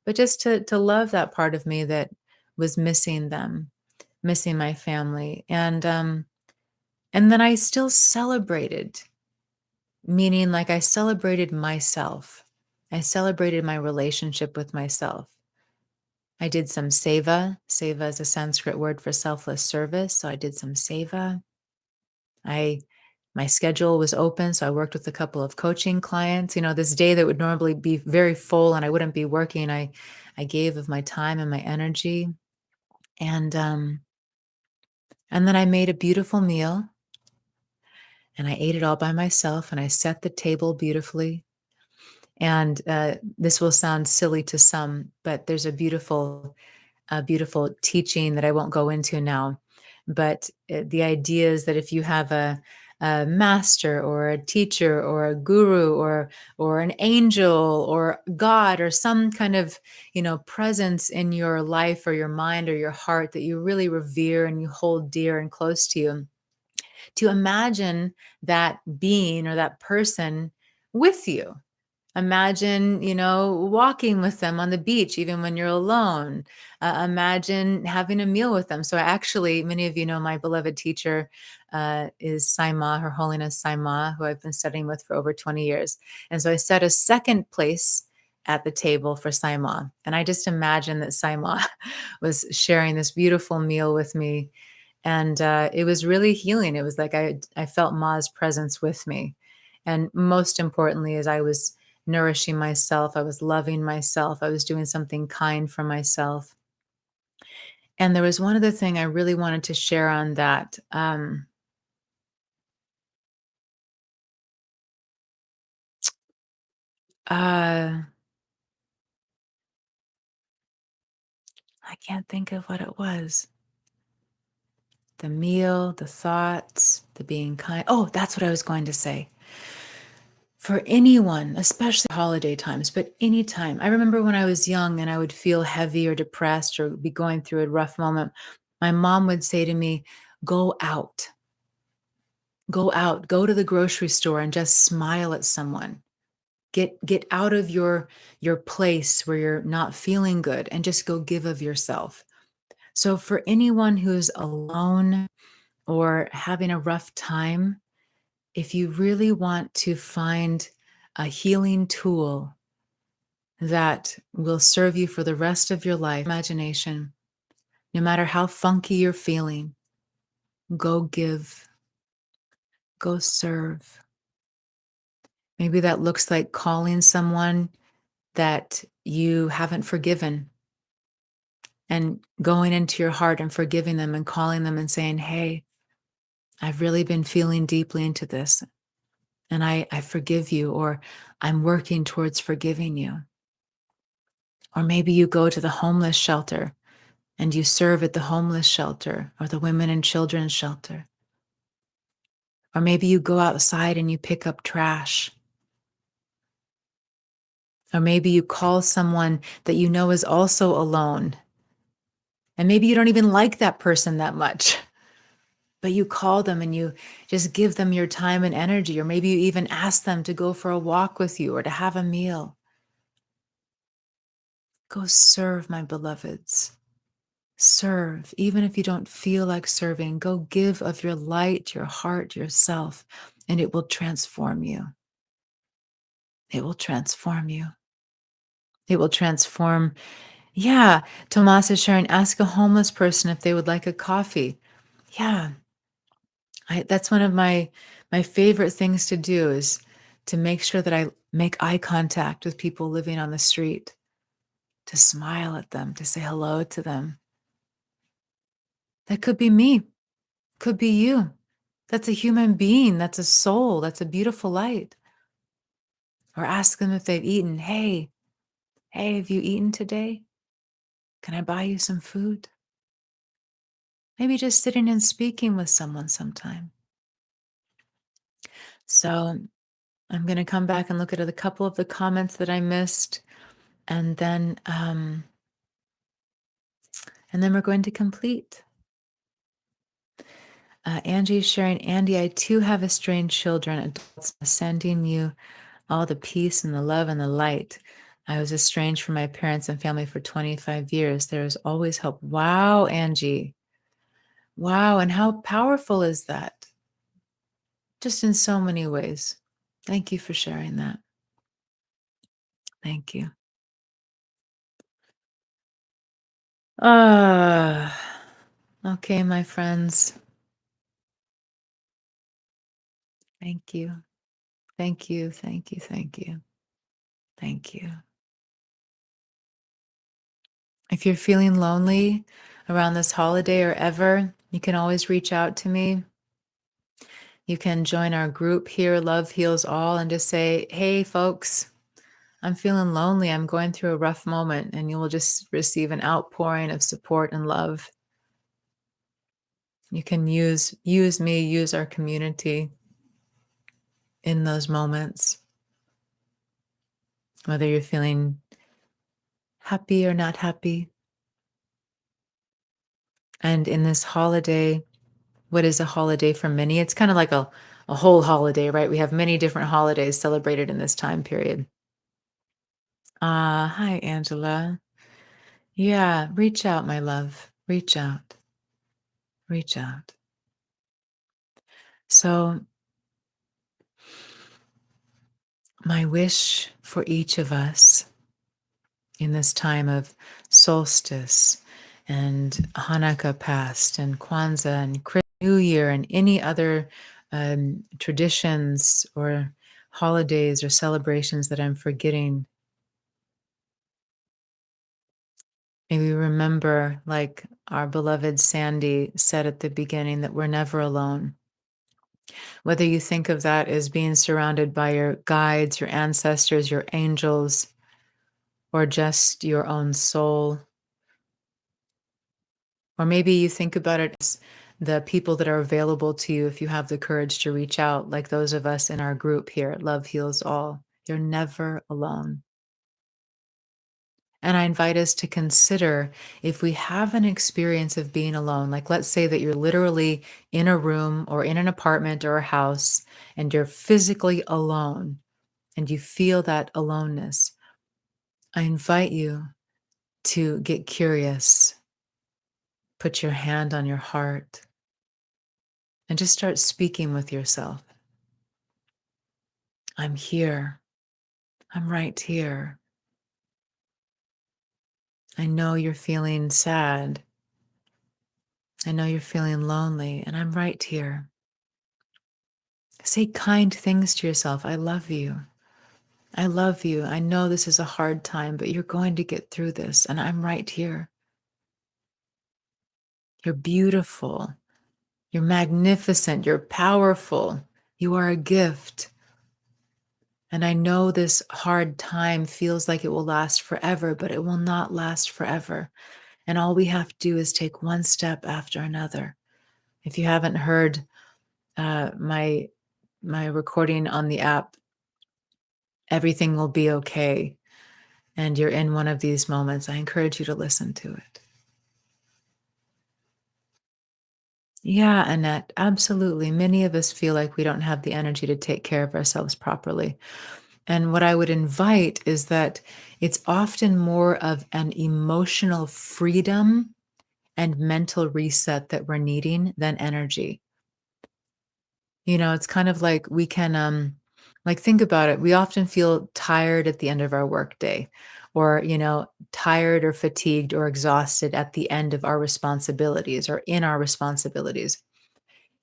But just to love that part of me that was missing them, missing my family. And then I still celebrated, meaning like I celebrated myself. I celebrated my relationship with myself. I did some seva. Seva is a Sanskrit word for selfless service. So I did some seva. I My schedule was open, so I worked with a couple of coaching clients. This day that would normally be very full and I wouldn't be working, I gave of my time and my energy. And then I made a beautiful meal and I ate it all by myself and I set the table beautifully. And this will sound silly to some, but there's a beautiful teaching that I won't go into now. But the idea is that if you have a master or a teacher or a guru or an angel or God or some kind of presence in your life or your mind or your heart that you really revere and you hold dear and close to you, to imagine that being or that person with you. Imagine, walking with them on the beach, even when you're alone. Imagine having a meal with them. So, actually, many of you know my beloved teacher is Saima, Her Holiness Saima, who I've been studying with for over 20 years. And so I set a second place at the table for Saima. And I just imagined that Saima was sharing this beautiful meal with me. And it was really healing. It was like I felt Ma's presence with me. And most importantly, as I was nourishing myself, I was loving myself, I was doing something kind for myself. And there was one other thing I really wanted to share on that. Uh, I can't think of what it was. The meal, the thoughts, the being kind. Oh, that's what I was going to say. For anyone, especially holiday times, but anytime. I remember when I was young and I would feel heavy or depressed or be going through a rough moment, my mom would say to me, "Go out. Go out, go to the grocery store and just smile at someone. Get out of your place where you're not feeling good and just go give of yourself." So for anyone who's alone or having a rough time, if you really want to find a healing tool that will serve you for the rest of your life, imagination, no matter how funky you're feeling, go give, go serve. Maybe that looks like calling someone that you haven't forgiven and going into your heart and forgiving them and calling them and saying, "Hey, I've really been feeling deeply into this and I forgive you," or "I'm working towards forgiving you." Or maybe you go to the homeless shelter and you serve at the homeless shelter or the women and children's shelter. Or maybe you go outside and you pick up trash. Or maybe you call someone that you know is also alone. And maybe you don't even like that person that much, but you call them and you just give them your time and energy. Or maybe you even ask them to go for a walk with you or to have a meal. Go serve, my beloveds. Serve. Even if you don't feel like serving, go give of your light, your heart, yourself, and it will transform you. It will transform you. It will transform. Yeah, Tomas is sharing, ask a homeless person if they would like a coffee. Yeah, that's one of my favorite things to do is to make sure that I make eye contact with people living on the street, to smile at them, to say hello to them. That could be me, could be you. That's a human being, that's a soul, that's a beautiful light. Or ask them if they've eaten. Hey, have you eaten today? Can I buy you some food? Maybe just sitting and speaking with someone sometime. So I'm going to come back and look at a couple of the comments that I missed, and then we're going to complete. Angie's sharing, Andy, I too have estranged children, adults, sending you all the peace and the love and the light. I was estranged from my parents and family for 25 years. There is always hope. Wow, Angie. Wow, and how powerful is that? Just in so many ways. Thank you for sharing that. Thank you. Okay, my friends. Thank you. Thank you. Thank you. Thank you. Thank you. If you're feeling lonely around this holiday or ever, you can always reach out to me. You can join our group here, Love Heals All, and just say, hey, folks, I'm feeling lonely. I'm going through a rough moment. And you will just receive an outpouring of support and love. You can use me, use our community in those moments, whether you're feeling happy or not happy. And in this holiday, what is a holiday for many? It's kind of like a whole holiday, right? We have many different holidays celebrated in this time period. Hi, Angela. Yeah, reach out, my love. Reach out. Reach out. So, my wish for each of us in this time of solstice and Hanukkah past and Kwanzaa and New Year and any other traditions or holidays or celebrations that I'm forgetting. Maybe remember, like our beloved Sandy said at the beginning, that we're never alone. Whether you think of that as being surrounded by your guides, your ancestors, your angels, or just your own soul. Or maybe you think about it as the people that are available to you if you have the courage to reach out, like those of us in our group here at Love Heals All. You're never alone. And I invite us to consider if we have an experience of being alone, like let's say that you're literally in a room or in an apartment or a house and you're physically alone and you feel that aloneness. I invite you to get curious, put your hand on your heart, and just start speaking with yourself. I'm here. I'm right here. I know you're feeling sad. I know you're feeling lonely, and I'm right here. Say kind things to yourself. I love you. I love you. I know this is a hard time, but you're going to get through this, and I'm right here. You're beautiful. You're magnificent. You're powerful. You are a gift. And I know this hard time feels like it will last forever, but it will not last forever. And all we have to do is take one step after another. If you haven't heard my recording on the app, Everything Will Be Okay, and you're in one of these moments, I encourage you to listen to it. Yeah, Annette, absolutely. Many of us feel like we don't have the energy to take care of ourselves properly. And what I would invite is that it's often more of an emotional freedom and mental reset that we're needing than energy. It's kind of like we can like think about it. We often feel tired at the end of our workday or, tired or fatigued or exhausted at the end of our responsibilities or in our responsibilities.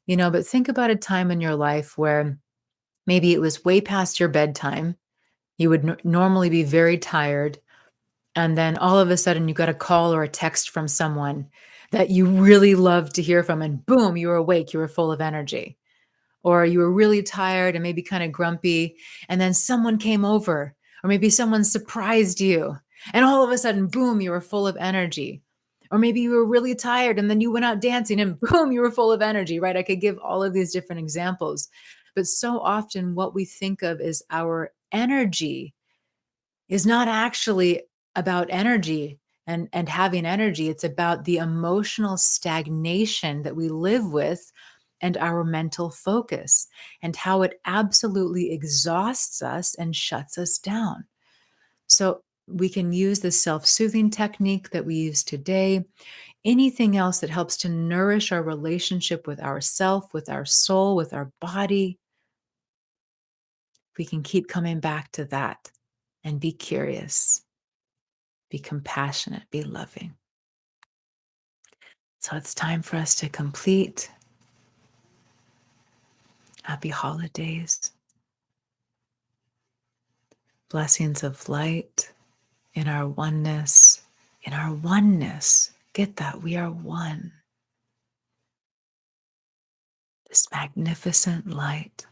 But think about a time in your life where maybe it was way past your bedtime. You would normally be very tired. And then all of a sudden, you got a call or a text from someone that you really love to hear from. And boom, you were awake. You were full of energy. Or you were really tired and maybe kind of grumpy. And then someone came over, or maybe someone surprised you. And all of a sudden, boom, you were full of energy. Or maybe you were really tired and then you went out dancing and boom, you were full of energy, right? I could give all of these different examples. But so often, what we think of as our energy is not actually about energy and having energy. It's about the emotional stagnation that we live with and our mental focus and how it absolutely exhausts us and shuts us down. So we can use the self-soothing technique that we use today, anything else that helps to nourish our relationship with ourself, with our soul, with our body. We can keep coming back to that and be curious. Be compassionate, be loving. So it's time for us to complete. Happy holidays. Blessings of light in our oneness. In our oneness. Get that? We are one. This magnificent light.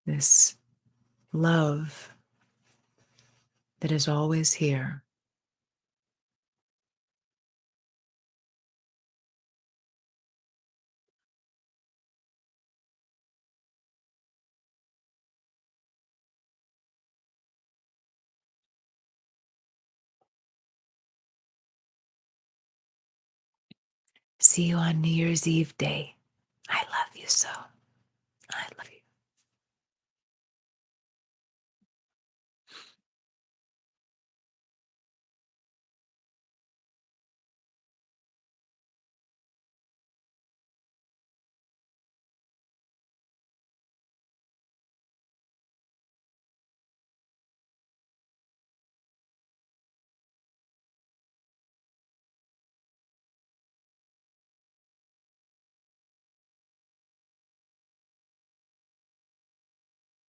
This love that is always here. See you on New Year's Eve day. I love you so. I love you.